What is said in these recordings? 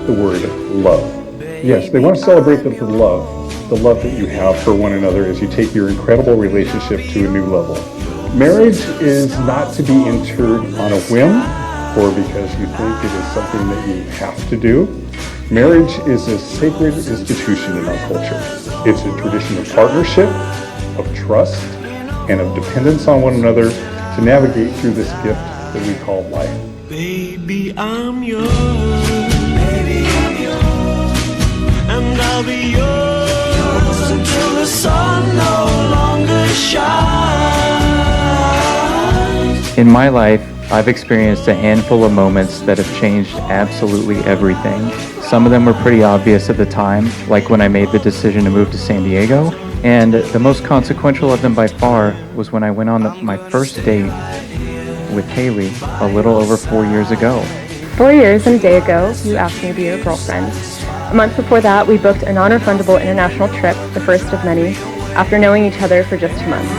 the word love. Yes, they want to celebrate the love that you have for one another as you take your incredible relationship to a new level. Marriage is not to be entered on a whim or because you think it is something that you have to do. Marriage is a sacred institution in our culture. It's a tradition of partnership, of trust, and of dependence on one another to navigate through this gift that we call life. Baby, I'm yours. Baby, I'm yours. And I'll be yours until the sun no longer shines. In my life, I've experienced a handful of moments that have changed absolutely everything. Some of them were pretty obvious at the time, like when I made the decision to move to San Diego. And the most consequential of them by far was when I went on my first date with Hayley a little over 4 years ago. 4 years and a day ago, you asked me to be your girlfriend. A month before that, we booked a non-refundable international trip, the first of many, after knowing each other for just 2 months.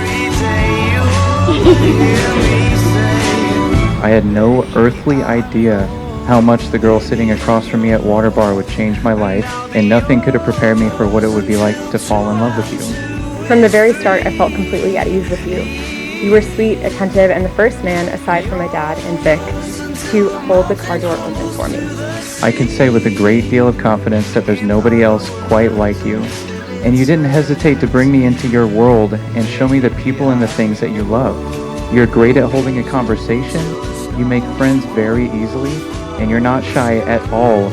I had no earthly idea how much the girl sitting across from me at Water Bar would change my life, and nothing could have prepared me for what it would be like to fall in love with you. From the very start, I felt completely at ease with you. You were sweet, attentive, and the first man, aside from my dad and Vic, to hold the car door open for me. I can say with a great deal of confidence that there's nobody else quite like you, and you didn't hesitate to bring me into your world and show me the people and the things that you love. You're great at holding a conversation, you make friends very easily, and you're not shy at all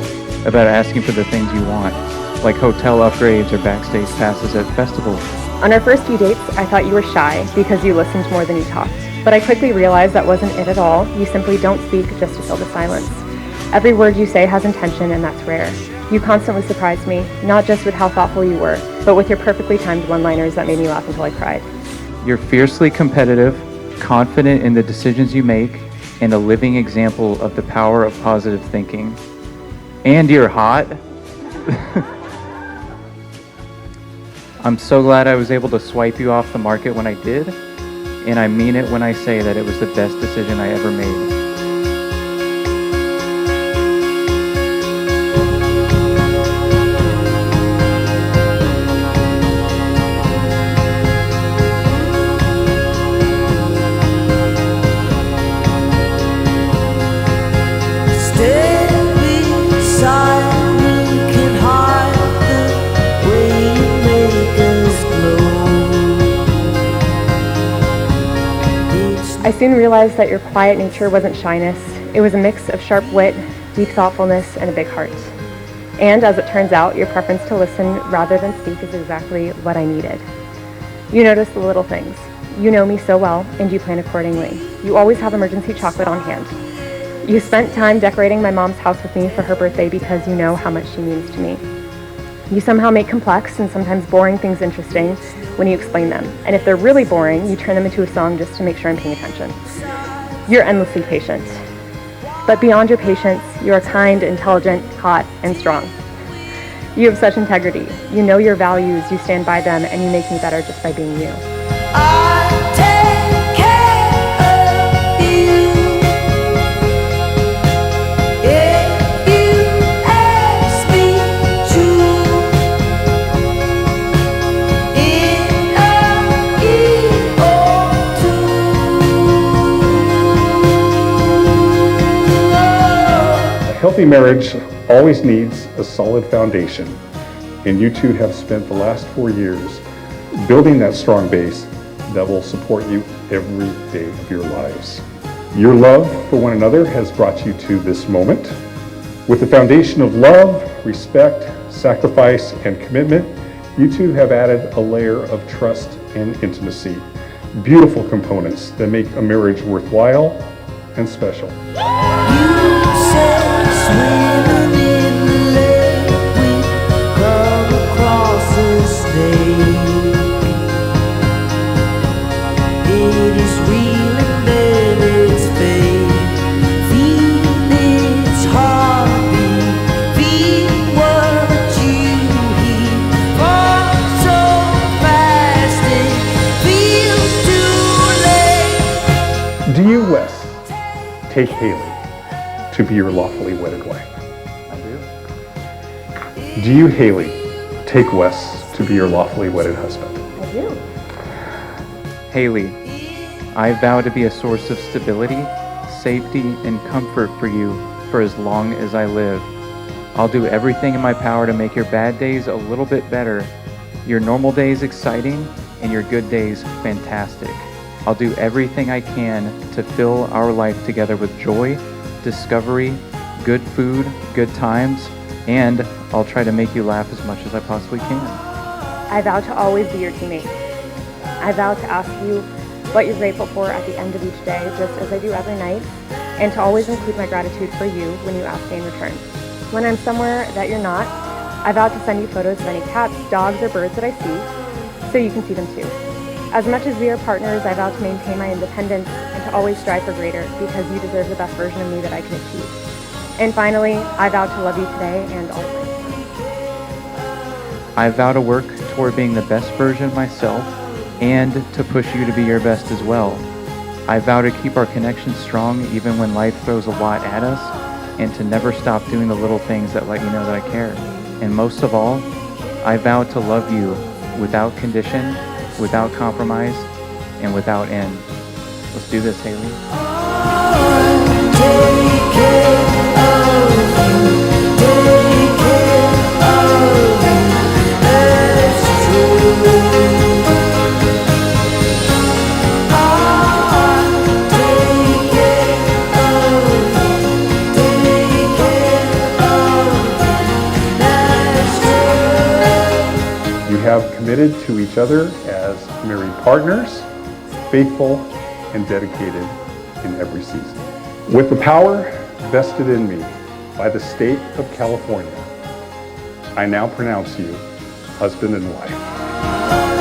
about asking for the things you want, like hotel upgrades or backstage passes at festivals. On our first few dates, I thought you were shy because you listened more than you talked. But I quickly realized that wasn't it at all. You simply don't speak just to fill the silence. Every word you say has intention, and that's rare. You constantly surprised me, not just with how thoughtful you were, but with your perfectly timed one-liners that made me laugh until I cried. You're fiercely competitive, confident in the decisions you make, and a living example of the power of positive thinking. And you're hot. I'm so glad I was able to swipe you off the market when I did, and I mean it when I say that it was the best decision I ever made. I soon realized that your quiet nature wasn't shyness. It was a mix of sharp wit, deep thoughtfulness, and a big heart. And as it turns out, your preference to listen rather than speak is exactly what I needed. You notice the little things. You know me so well, and you plan accordingly. You always have emergency chocolate on hand. You spent time decorating my mom's house with me for her birthday because you know how much she means to me. You somehow make complex and sometimes boring things interesting when you explain them. And if they're really boring, you turn them into a song just to make sure I'm paying attention. You're endlessly patient. But beyond your patience, you are kind, intelligent, hot, and strong. You have such integrity. You know your values, you stand by them, and you make me better just by being you. A healthy marriage always needs a solid foundation, and you two have spent the last 4 years building that strong base that will support you every day of your lives. Your love for one another has brought you to this moment. With the foundation of love, respect, sacrifice, and commitment, you two have added a layer of trust and intimacy. Beautiful components that make a marriage worthwhile and special. Swimming in the lake, we come across a snake. It is real and then it's fake. Feel its heartbeat, feel what you hear. Fall so fast, it feels too late. Do you, Wes, take Hayley to be your lawfully wedded wife? I do. Do you, Hayley, take Wes to be your lawfully wedded husband? I do. Hayley, I vow to be a source of stability, safety, and comfort for you for as long as I live. I'll do everything in my power to make your bad days a little bit better, your normal days exciting, and your good days fantastic. I'll do everything I can to fill our life together with joy, discovery, good food, good times, and I'll try to make you laugh as much as I possibly can. I vow to always be your teammate. I vow to ask you what you're grateful for at the end of each day, just as I do every night, and to always include my gratitude for you when you ask me in return. When I'm somewhere that you're not, I vow to send you photos of any cats, dogs, or birds that I see, so you can see them too. As much as we are partners, I vow to maintain my independence and to always strive for greater, because you deserve the best version of me that I can achieve. And finally, I vow to love you today and always. I vow to work toward being the best version of myself and to push you to be your best as well. I vow to keep our connection strong even when life throws a lot at us, and to never stop doing the little things that let you know that I care. And most of all, I vow to love you without condition, without compromise, and without end. Let's do this, Hayley. You have committed to each other as married partners, faithful and dedicated in every season. With the power vested in me by the state of California, I now pronounce you husband and wife.